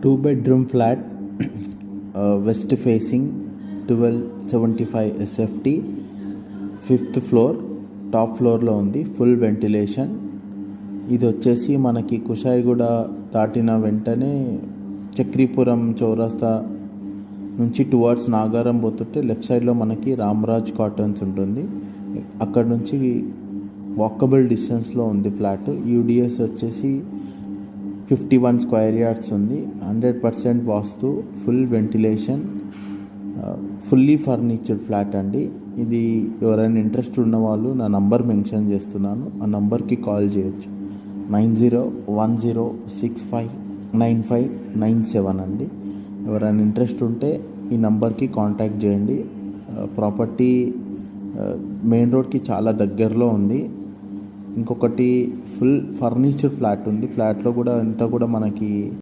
2 bedroom flat, west facing, 1275 SFT, 5th floor, top ఫ్లోర్లో ఉంది. Full ventilation. ఇది వచ్చేసి మనకి కుషాయిగూడ దాటిన వెంటనే చక్రీపురం చౌరస్తా నుంచి టువర్డ్స్ నాగారం పోతుంటే లెఫ్ట్ సైడ్లో మనకి రామ్రాజ్ కాటన్స్ ఉంటుంది. అక్కడ నుంచి వాకబుల్ డిస్టెన్స్లో ఉంది ఫ్లాట్. యూడిఎస్ వచ్చేసి 51 స్క్వేర్ యార్డ్స్ ఉంది. 100% vastu, full ventilation, fully furnished flat అండి. ఇది ఎవరైనా ఇంట్రెస్ట్ ఉన్న వాళ్ళు నా నంబర్ మెన్షన్ చేస్తున్నాను, ఆ నంబర్కి కాల్ చేయొచ్చు. 9010659597 అండి. ఎవరైనా ఇంట్రెస్ట్ ఉంటే ఈ నంబర్కి కాంటాక్ట్ చేయండి. ప్రాపర్టీ మెయిన్ రోడ్కి చాలా దగ్గరలో ఉంది. ఇంకొకటి ఫుల్ ఫర్నిచర్ ఫ్లాట్ ఉంది. ఫ్లాట్లో కూడా అంతా కూడా మనకి